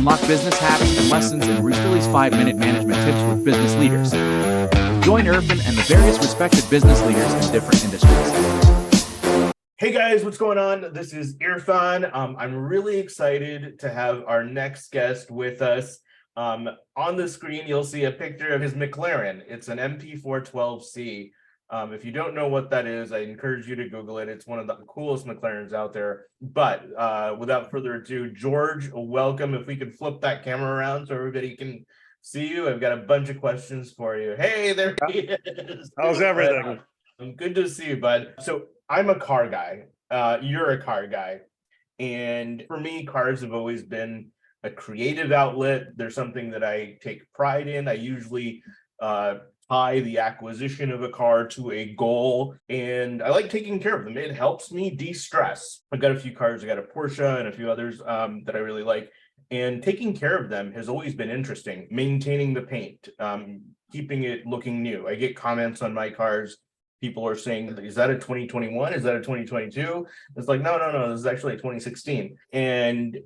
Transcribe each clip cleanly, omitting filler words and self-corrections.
Unlock business hacks and lessons in Roosterly's 5-minute management tips with business leaders. Join Irfan and the various respected business leaders in different industries. Hey guys, what's going on? This is Irfan. I'm really excited to have our next guest with us. On the screen, you'll see a picture of his McLaren. It's an MP412C. If you don't know what that is, I encourage you to Google it. It's one of the coolest McLarens out there. But without further ado, George, welcome. If we could flip that camera around so everybody can see you. I've got a bunch of questions for you. Hey, there he is. How's everything? Good to see you, bud. So I'm a car guy. You're a car guy. And for me, cars have always been a creative outlet. There's something that I take pride in. I usually tie the acquisition of a car to a goal, and I like taking care of them. It helps me de-stress. I've got a few cars. I got a Porsche and a few others that I really like, and taking care of them has always been interesting. Maintaining the paint, keeping it looking new. I get comments on my cars. People are saying, is that a 2021? Is that a 2022? It's like, no, this is actually a 2016. And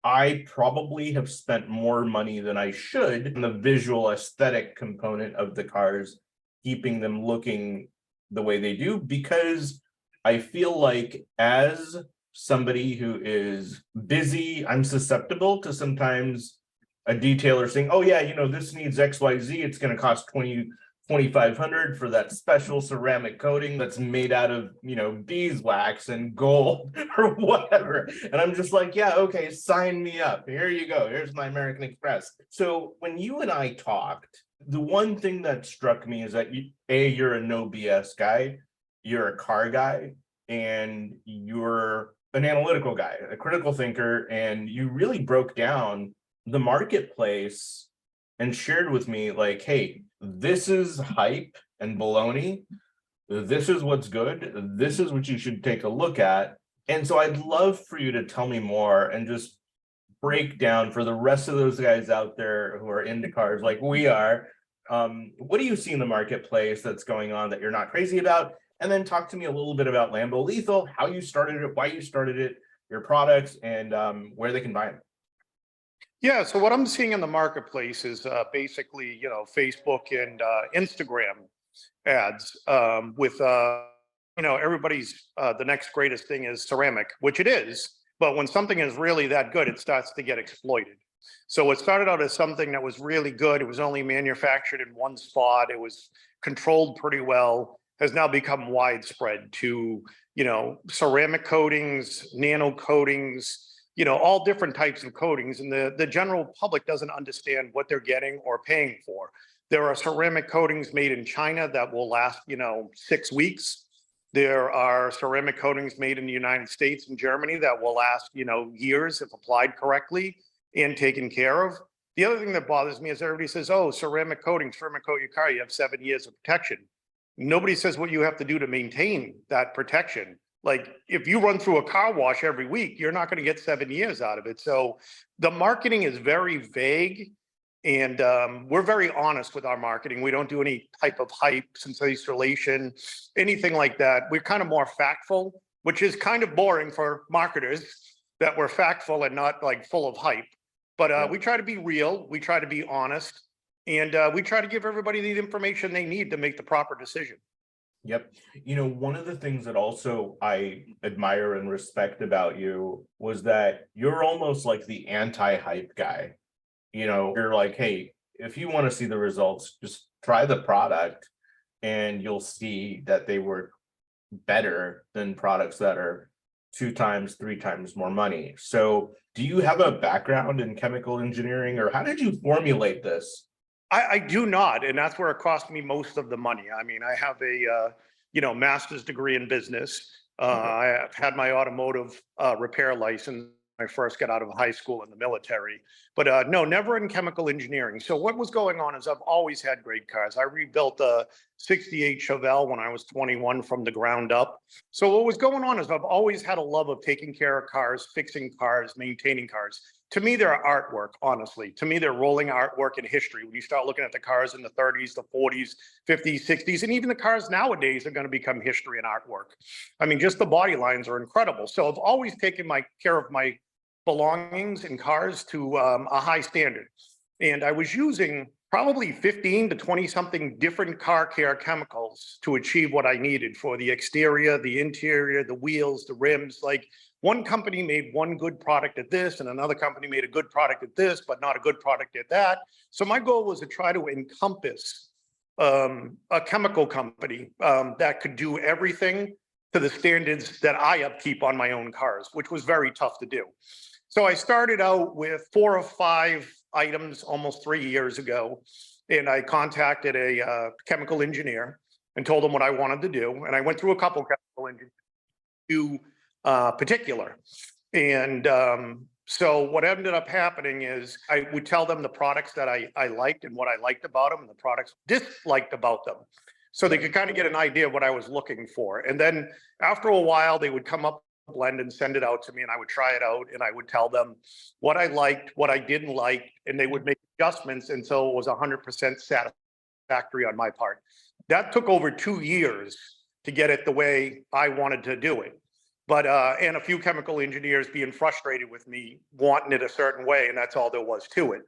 I probably have spent more money than I should on the visual aesthetic component of the cars, keeping them looking the way they do, because I feel like as somebody who is busy, I'm susceptible to sometimes a detailer saying, oh yeah, this needs XYZ. It's going to cost $2,500 for that special ceramic coating that's made out of, beeswax and gold or whatever. And I'm just like, yeah, okay, sign me up. Here you go. Here's my American Express. So when you and I talked, the one thing that struck me is that you're a no BS guy, you're a car guy, and you're an analytical guy, a critical thinker, and you really broke down the marketplace and shared with me like, hey, this is hype and baloney. This is what's good. This is what you should take a look at. And so I'd love for you to tell me more and just break down for the rest of those guys out there who are into cars like we are. What do you see in the marketplace that's going on that you're not crazy about? And then talk to me a little bit about Lambo Lethal, how you started it, why you started it, your products, and where they can buy them. Yeah, so what I'm seeing in the marketplace is basically, Facebook and Instagram ads with, everybody's, the next greatest thing is ceramic, which it is. But when something is really that good, it starts to get exploited. So it started out as something that was really good. It was only manufactured in one spot. It was controlled pretty well, has now become widespread to, ceramic coatings, nano coatings, all different types of coatings, and the general public doesn't understand what they're getting or paying for. There are ceramic coatings made in China that will last, 6 weeks. There are ceramic coatings made in the United States and Germany that will last, years if applied correctly and taken care of. The other thing that bothers me is everybody says, oh, ceramic coat your car, you have 7 years of protection. Nobody says what you have to do to maintain that protection. Like if you run through a car wash every week, you're not going to get 7 years out of it. So the marketing is very vague, and we're very honest with our marketing. We don't do any type of hype, sensationalization, anything like that. We're kind of more factual, which is kind of boring for marketers that we're factual and not like full of hype. But we try to be real. We try to be honest, and we try to give everybody the information they need to make the proper decision. Yep. One of the things that also I admire and respect about you was that you're almost like the anti-hype guy. You're like, hey, if you want to see the results, just try the product and you'll see that they work better than products that are 2 times, 3 times more money. So do you have a background in chemical engineering, or how did you formulate this? I do not, and that's where it cost me most of the money. I mean, I have a master's degree in business. I have had my automotive repair license when I first got out of high school in the military, but no, never in chemical engineering. So what was going on is I've always had great cars. I rebuilt a '68 Chevelle when I was 21 from the ground up. So what was going on is I've always had a love of taking care of cars, fixing cars, maintaining cars. To me, they're artwork, honestly. To me, they're rolling artwork in history. When you start looking at the cars in the 30s, the 40s, 50s, 60s, and even the cars nowadays are going to become history and artwork. I mean, just the body lines are incredible. So I've always taken care of my belongings in cars to a high standard. And I was using probably 15 to 20 something different car care chemicals to achieve what I needed for the exterior, the interior, the wheels, the rims. Like one company made one good product at this and another company made a good product at this, but not a good product at that. So my goal was to try to encompass a chemical company that could do everything to the standards that I upkeep on my own cars, which was very tough to do. So I started out with 4 or 5 items almost 3 years ago, and I contacted a chemical engineer and told him what I wanted to do. And I went through a couple of chemical engineers to particular. And so what ended up happening is I would tell them the products that I liked and what I liked about them and the products disliked about them. So they could kind of get an idea of what I was looking for. And then after a while, they would come up with a blend and send it out to me, and I would try it out, and I would tell them what I liked, what I didn't like, and they would make adjustments until it was 100% satisfactory on my part. That took over 2 years to get it the way I wanted to do it. But, and a few chemical engineers being frustrated with me wanting it a certain way, and that's all there was to it.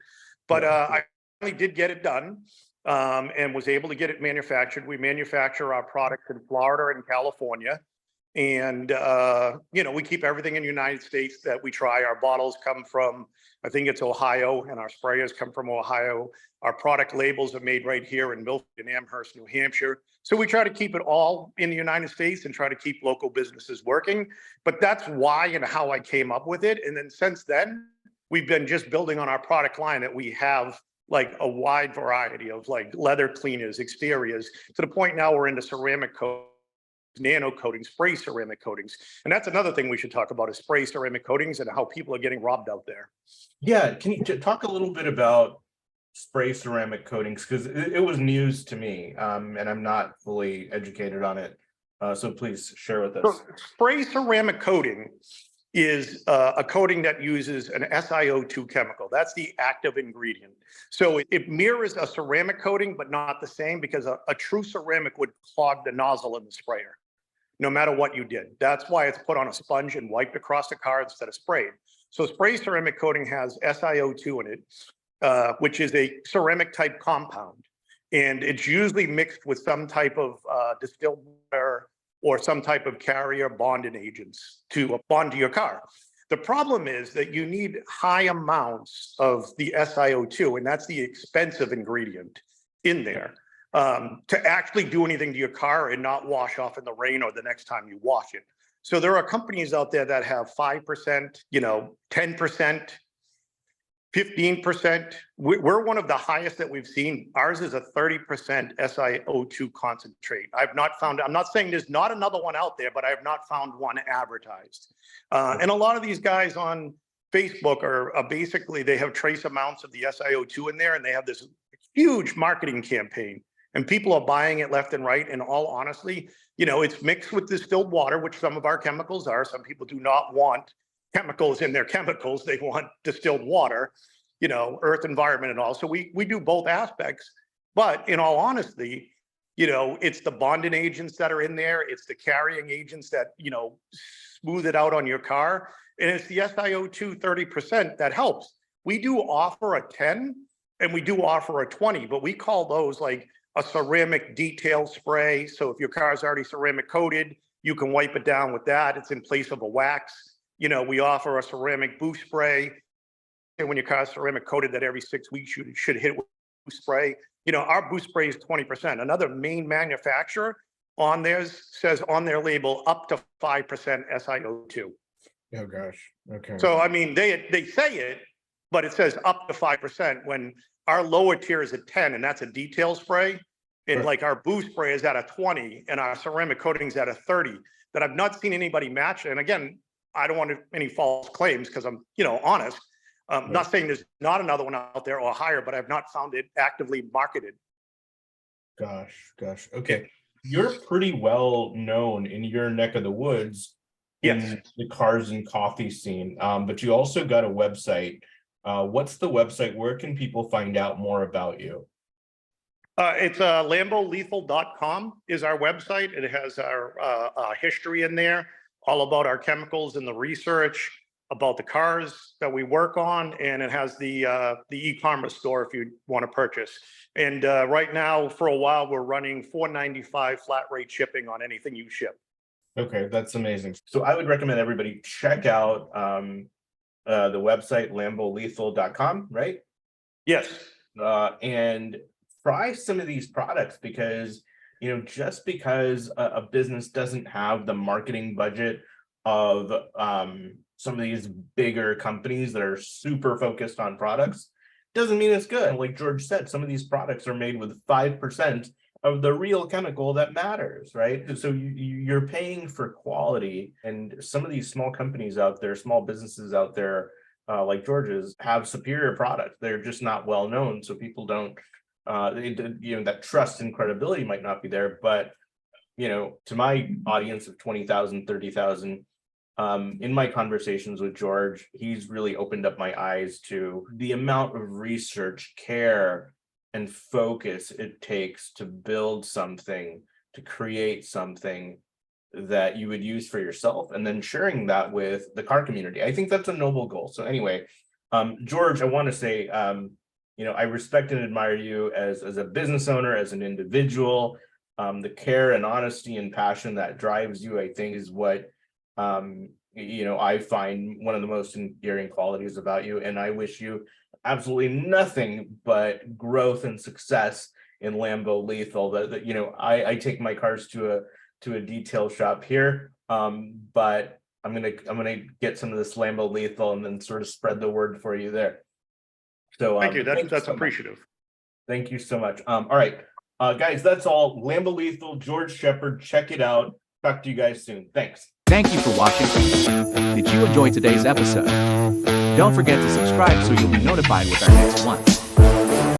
But I finally did get it done. And was able to get it manufactured. We manufacture our products in Florida and California. And, you know, we keep everything in the United States that we try. Our bottles come from, I think it's Ohio, and our sprayers come from Ohio. Our product labels are made right here in Milford and Amherst, New Hampshire. So we try to keep it all in the United States and try to keep local businesses working. But that's why and how I came up with it. And then since then, we've been just building on our product line that we have like a wide variety of like leather cleaners, exteriors, to the point now we're into ceramic coatings, nano coatings, spray ceramic coatings. And that's another thing we should talk about is spray ceramic coatings and how people are getting robbed out there. Yeah, can you talk a little bit about spray ceramic coatings? Because it was news to me, and I'm not fully educated on it. So please share with us. So spray ceramic coating is a coating that uses an SiO2 chemical. That's the active ingredient. So it mirrors a ceramic coating, but not the same, because a true ceramic would clog the nozzle in the sprayer, no matter what you did. That's why it's put on a sponge and wiped across the car instead of sprayed. So spray ceramic coating has SiO2 in it, which is a ceramic type compound. And it's usually mixed with some type of distilled water or some type of carrier bonding agents to bond to your car. The problem is that you need high amounts of the SiO2, and that's the expensive ingredient in there, to actually do anything to your car and not wash off in the rain or the next time you wash it. So there are companies out there that have 5%, 10%, 15%. We're one of the highest that we've seen. Ours is a 30% SiO2 concentrate. I'm not saying there's not another one out there, but I have not found one advertised. And a lot of these guys on Facebook are basically, they have trace amounts of the SiO2 in there, and they have this huge marketing campaign, and people are buying it left and right. And all honestly, it's mixed with distilled water, which some of our chemicals are. Some people do not want chemicals in their chemicals. They want distilled water, earth, environment, and all. So we do both aspects. But in all honesty, it's the bonding agents that are in there. It's the carrying agents that, smooth it out on your car. And it's the SiO2 30% that helps. We do offer a 10 and we do offer a 20, but we call those like a ceramic detail spray. So if your car is already ceramic coated, you can wipe it down with that. It's in place of a wax. We offer a ceramic boost spray. And when your car is ceramic coated, that every 6 weeks you should hit it with boost spray. Our boost spray is 20%. Another main manufacturer on theirs says on their label up to 5% SiO2. Oh gosh. Okay. So I mean, they say it, but it says up to 5% when our lower tier is at 10, and that's a detail spray. And Right. like our boost spray is at a 20, and our ceramic coating is at a 30. That I've not seen anybody match. And again, I don't want any false claims because I'm, honest. Not saying there's not another one out there or higher, but I've not found it actively marketed. Gosh. Okay. You're pretty well known in your neck of the woods Yes. in the cars and coffee scene. But you also got a website. What's the website? Where can people find out more about you? It's LamboLethal.com is our website. It has our history in there, all about our chemicals and the research. about the cars that we work on, and it has the e-commerce store if you want to purchase. And right now, for a while, we're running $4.95 flat rate shipping on anything you ship. Okay, that's amazing. So I would recommend everybody check out the website lambolethal.com, right? Yes. And try some of these products, because just because a business doesn't have the marketing budget of some of these bigger companies that are super focused on products doesn't mean it's good. Like George said, some of these products are made with 5% of the real chemical that matters, right? So you're paying for quality, and some of these small companies out there, small businesses out there, like George's, have superior products. They're just not well known, so people don't, that trust and credibility might not be there. But to my audience of 20,000, 30,000, in my conversations with George, he's really opened up my eyes to the amount of research, care, and focus it takes to build something, to create something that you would use for yourself, and then sharing that with the car community. I think that's a noble goal. So anyway, George, I want to say, I respect and admire you as a business owner, as an individual. The care and honesty and passion that drives you, I think, is what I find one of the most endearing qualities about you. And I wish you absolutely nothing but growth and success in Lambo Lethal. That I take my cars to a detail shop here, but I'm gonna get some of this Lambo Lethal and then sort of spread the word for you there. So Thank you. That's so appreciative. Thank you so much. All right, guys, that's all. Lambo Lethal, George Shepard. Check it out. Talk to you guys soon. Thanks. Thank you for watching. Did you enjoy today's episode? Don't forget to subscribe so you'll be notified with our next one.